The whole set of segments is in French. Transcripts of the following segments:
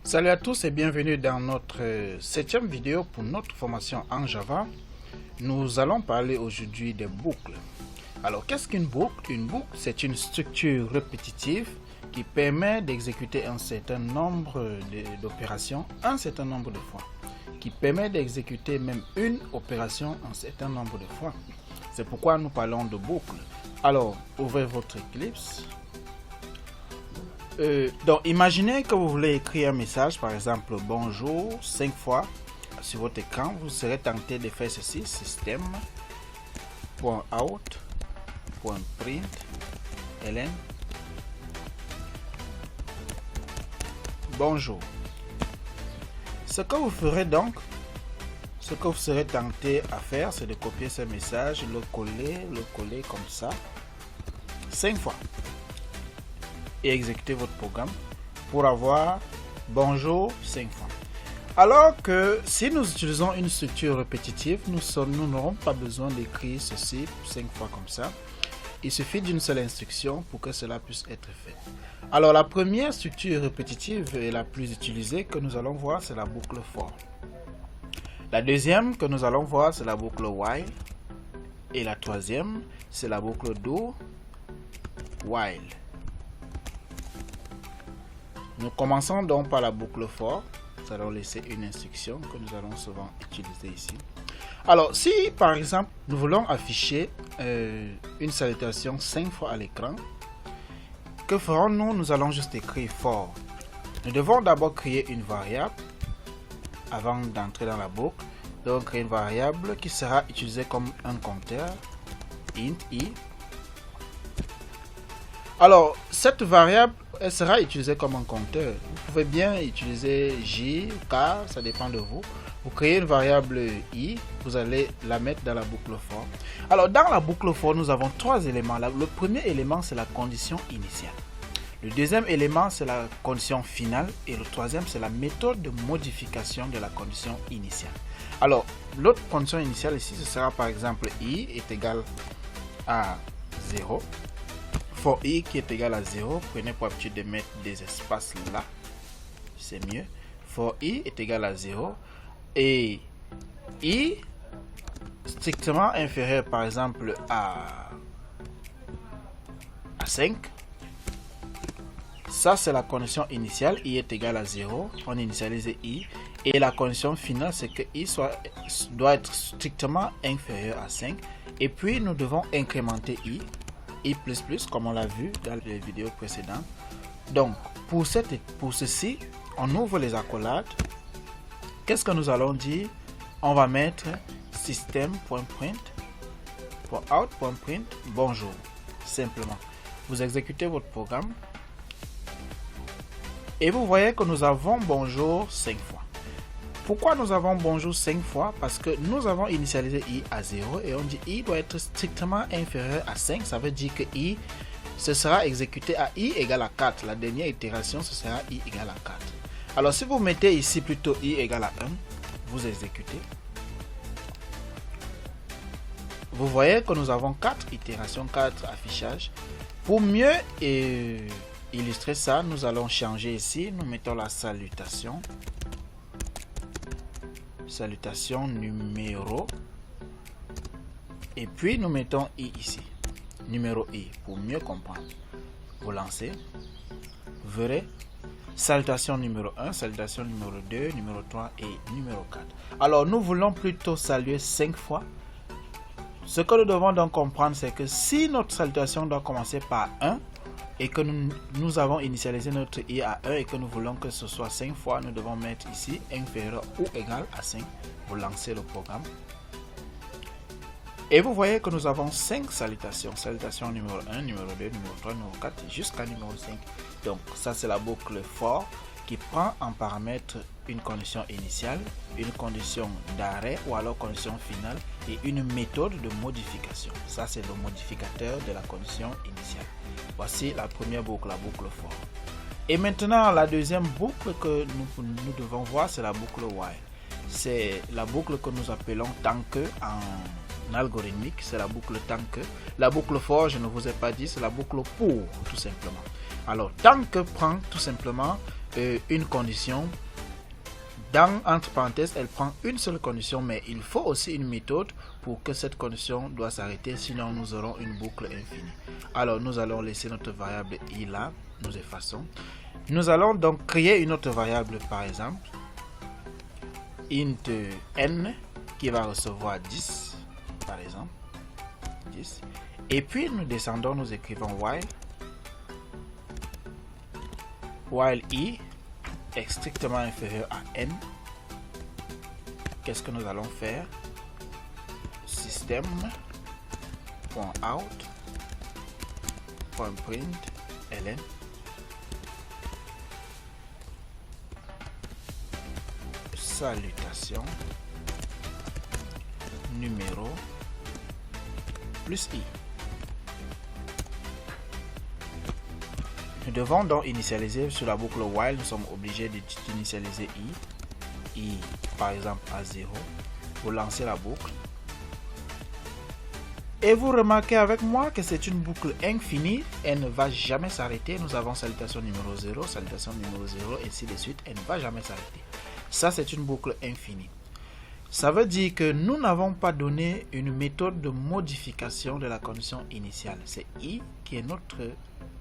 Salut à tous et bienvenue dans notre septième vidéo pour notre formation en Java. Nous allons parler aujourd'hui des boucles. Alors, qu'est-ce qu'une boucle? Une boucle, c'est une structure répétitive qui permet d'exécuter un certain nombre d'opérations un certain nombre de fois, qui permet d'exécuter même une opération un certain nombre de fois. C'est pourquoi nous parlons de boucle. Alors, ouvrez votre Eclipse. Donc, imaginez que vous voulez écrire un message, par exemple bonjour 5 fois sur votre écran. Vous serez tenté de faire ceci: system.out.println bonjour. Ce que vous ferez donc, ce que vous serez tenté à faire, c'est de copier ce message, le coller comme ça 5 fois et exécuter votre programme pour avoir bonjour 5 fois. Alors que si nous utilisons une structure répétitive, nous n'aurons pas besoin d'écrire ceci 5 fois comme ça. Il suffit d'une seule instruction pour que cela puisse être fait. Alors la première structure répétitive et la plus utilisée que nous allons voir, c'est la boucle for. La deuxième que nous allons voir, c'est la boucle while. Et la troisième, c'est la boucle do while. Nous commençons donc par la boucle for. Nous allons laisser une instruction que nous allons souvent utiliser ici. Alors, si par exemple nous voulons afficher une salutation 5 fois à l'écran, que ferons-nous? Nous allons juste écrire for. Nous devons d'abord créer une variable avant d'entrer dans la boucle. Donc, créer une variable qui sera utilisée comme un compteur, int i. Alors, cette variable, elle sera utilisée comme un compteur. Vous pouvez bien utiliser j, k, ça dépend de vous. Vous créez une variable i, vous allez la mettre dans la boucle for. Alors, dans la boucle for, nous avons trois éléments. Le premier élément, c'est la condition initiale. Le deuxième élément, c'est la condition finale. Et le troisième, c'est la méthode de modification de la condition initiale. Alors, l'autre condition initiale ici, ce sera par exemple i est égal à 0. For i qui est égal à 0, prenez pour habitude de mettre des espaces là, c'est mieux. For i est égal à 0 et i strictement inférieur par exemple à 5. Ça c'est la condition initiale, i est égal à 0, on initialise i. Et la condition finale, c'est que i doit être strictement inférieur à 5. Et puis nous devons incrémenter i comme on l'a vu dans les vidéos précédentes. Donc pour ceci, on ouvre les accolades. Qu'est-ce que nous allons dire? On va mettre system.out.print bonjour. Simplement, vous exécutez votre programme et vous voyez que nous avons bonjour 5 fois. Pourquoi nous avons bonjour 5 fois? Parce que nous avons initialisé i à 0 et on dit i doit être strictement inférieur à 5. Ça veut dire que i, ce sera exécuté à i égale à 4. La dernière itération, ce sera i égale à 4. Alors si vous mettez ici plutôt i égale à 1, vous exécutez. Vous voyez que nous avons 4 itérations, 4 affichages. Pour mieux illustrer ça, nous allons changer ici. Nous mettons la salutation. Salutation numéro et puis nous mettons i ici, numéro i, pour mieux comprendre. Vous lancez, vous verrez salutation numéro 1, salutation numéro 2, numéro 3 et numéro 4. Alors nous voulons plutôt saluer 5 fois. Ce que nous devons donc comprendre, c'est que si notre salutation doit commencer par 1 et que nous avons initialisé notre i à 1 et que nous voulons que ce soit 5 fois, nous devons mettre ici inférieur ou égal à 5. Vous lancez le programme et vous voyez que nous avons 5 salutations. Salutation numéro 1, numéro 2, numéro 3, numéro 4 jusqu'à numéro 5. Donc ça c'est la boucle for qui prend en paramètre une condition initiale, une condition d'arrêt ou alors condition finale et une méthode de modification. Ça c'est le modificateur de la condition initiale. Voici la première boucle, la boucle for. Et maintenant la deuxième boucle que nous devons voir, c'est la boucle while. C'est la boucle que nous appelons tant que en algorithmique, c'est la boucle tant que. La boucle for, je ne vous ai pas dit, c'est la boucle pour tout simplement. Alors tant que prend tout simplement une condition. Dans entre parenthèses, elle prend une seule condition, mais il faut aussi une méthode pour que cette condition doit s'arrêter, sinon nous aurons une boucle infinie. Alors nous allons laisser notre variable i là, nous effaçons. Nous allons donc créer une autre variable, par exemple, int n, qui va recevoir 10, par exemple, 10. Et puis nous descendons, nous écrivons while i est strictement inférieur à n. Qu'est-ce que nous allons faire? System.out.println salutation numéro plus i. Nous devons donc initialiser sur la boucle while, nous sommes obligés d'initialiser i par exemple à 0. Vous lancez la boucle et vous remarquez avec moi que c'est une boucle infinie, elle ne va jamais s'arrêter. Nous avons salutation numéro 0, salutation numéro 0, et ainsi de suite, elle ne va jamais s'arrêter. Ça, c'est une boucle infinie. Ça veut dire que nous n'avons pas donné une méthode de modification de la condition initiale. C'est i qui est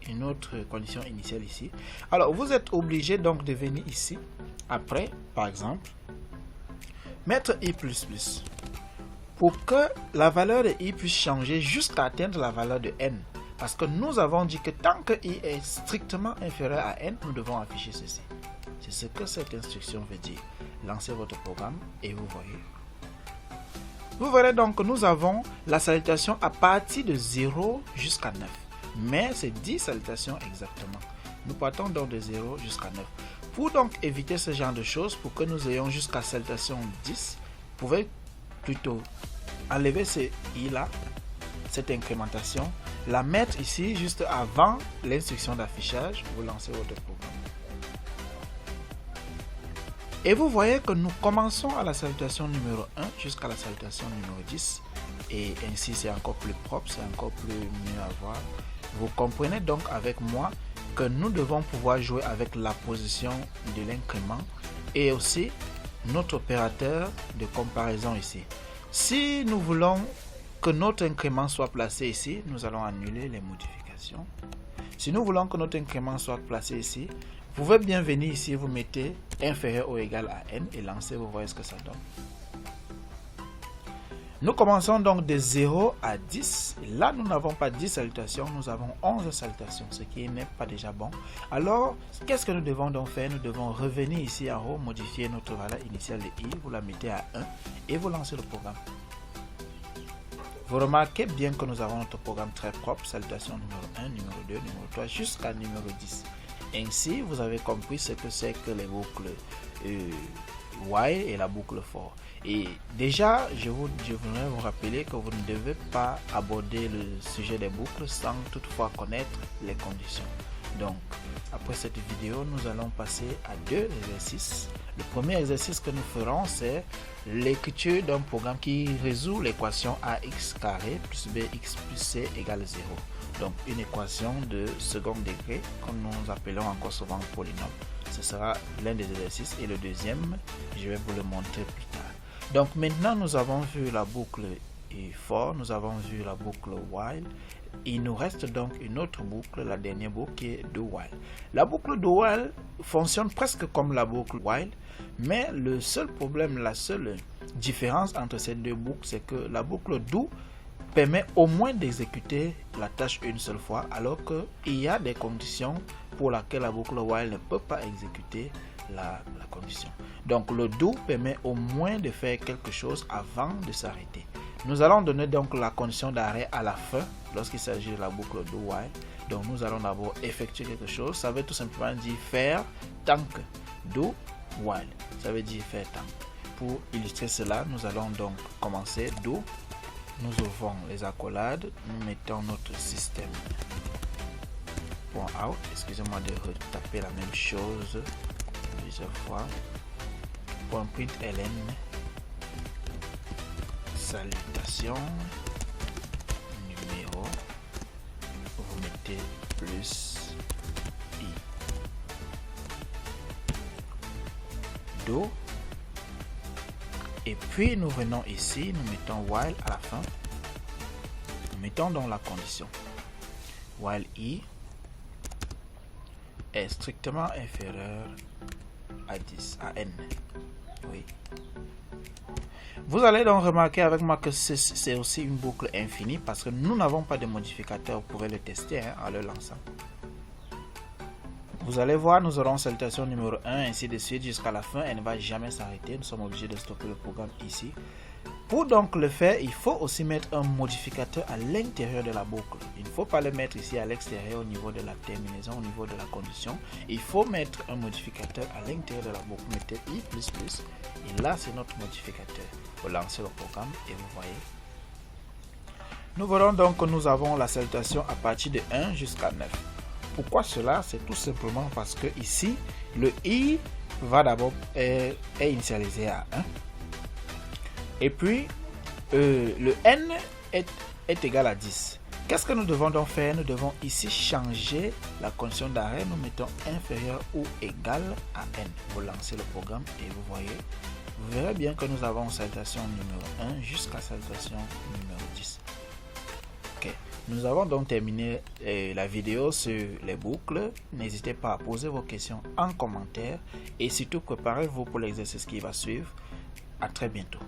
une autre condition initiale ici. Alors, vous êtes obligé donc de venir ici, après, par exemple, mettre i++, pour que la valeur de i puisse changer jusqu'à atteindre la valeur de n. Parce que nous avons dit que tant que i est strictement inférieur à n, nous devons afficher ceci. C'est ce que cette instruction veut dire. Lancez votre programme et vous voyez. Vous verrez donc que nous avons la salutation à partir de 0 jusqu'à 9. Mais c'est 10 salutations exactement. Nous partons donc de 0 jusqu'à 9. Pour donc éviter ce genre de choses, pour que nous ayons jusqu'à salutation 10, vous pouvez plutôt enlever ce i là, cette incrémentation, la mettre ici juste avant l'instruction d'affichage. Vous lancez votre programme. Et vous voyez que nous commençons à la salutation numéro 1 jusqu'à la salutation numéro 10. Et ainsi c'est encore plus propre, c'est encore plus mieux à voir. Vous comprenez donc avec moi que nous devons pouvoir jouer avec la position de l'incrément et aussi notre opérateur de comparaison ici. Si nous voulons que notre incrément soit placé ici, nous allons annuler les modifications. Si nous voulons que notre incrément soit placé ici, vous pouvez bien venir ici, vous mettez inférieur ou égal à n et lancez, vous voyez ce que ça donne. Nous commençons donc de 0 à 10. Là, nous n'avons pas 10 salutations, nous avons 11 salutations, ce qui n'est pas déjà bon. Alors, qu'est-ce que nous devons donc faire? Nous devons revenir ici en haut, modifier notre valeur initiale de i, vous la mettez à 1 et vous lancez le programme. Vous remarquez bien que nous avons notre programme très propre, salutation numéro 1, numéro 2, numéro 3, jusqu'à numéro 10. Ainsi, vous avez compris ce que c'est que les boucles while et la boucle for. Et déjà, je voudrais vous rappeler que vous ne devez pas aborder le sujet des boucles sans toutefois connaître les conditions. Donc, après cette vidéo, nous allons passer à deux exercices. Le premier exercice que nous ferons, c'est l'écriture d'un programme qui résout l'équation ax carré plus bx plus c égale 0. Donc, une équation de second degré, comme nous appelons encore souvent polynôme. Ce sera l'un des exercices. Et le deuxième, je vais vous le montrer plus tard. Donc, maintenant, nous avons vu la boucle for, nous avons vu la boucle while. Il nous reste donc une autre boucle, la dernière boucle qui est do while. La boucle do while fonctionne presque comme la boucle while, mais le seul problème, la seule différence entre ces deux boucles, c'est que la boucle do permet au moins d'exécuter la tâche une seule fois, alors qu'il y a des conditions pour lesquelles la boucle while ne peut pas exécuter la condition. Donc le do permet au moins de faire quelque chose avant de s'arrêter. Nous allons donner donc la condition d'arrêt à la fin lorsqu'il s'agit de la boucle do while. Donc nous allons d'abord effectuer quelque chose. Ça veut tout simplement dire faire tant que. Do while. Ça veut dire faire tant. Pour illustrer cela, nous allons donc commencer do. Nous ouvrons les accolades. Nous mettons notre système. .out. Excusez-moi de retaper la même chose plusieurs fois. .println. Salutation numéro, vous mettez plus i. do. Et puis nous venons ici, nous mettons while à la fin. Nous mettons donc la condition. While i est strictement inférieur à 10, à n. Oui. Vous allez donc remarquer avec moi que c'est aussi une boucle infinie parce que nous n'avons pas de modificateur. Vous pouvez le tester en le lançant. Vous allez voir, nous aurons salutation numéro 1, ainsi de suite jusqu'à la fin. Elle ne va jamais s'arrêter. Nous sommes obligés de stopper le programme ici. Pour donc le faire, il faut aussi mettre un modificateur à l'intérieur de la boucle. Il ne faut pas le mettre ici à l'extérieur au niveau de la terminaison, au niveau de la condition. Il faut mettre un modificateur à l'intérieur de la boucle. Mettez i++. Et là, c'est notre modificateur. Vous lancez le programme et vous voyez. Nous verrons donc que nous avons la salutation à partir de 1 jusqu'à 9. Pourquoi cela? C'est tout simplement parce que ici, le i va d'abord est initialisé à 1. Et puis, le n est égal à 10. Qu'est-ce que nous devons donc faire? Nous devons ici changer la condition d'arrêt. Nous mettons inférieur ou égal à n. Vous lancez le programme et vous voyez. Vous verrez bien que nous avons salutation numéro 1 jusqu'à salutation numéro 10. Ok. Nous avons donc terminé la vidéo sur les boucles. N'hésitez pas à poser vos questions en commentaire et surtout préparez-vous pour l'exercice qui va suivre. À très bientôt.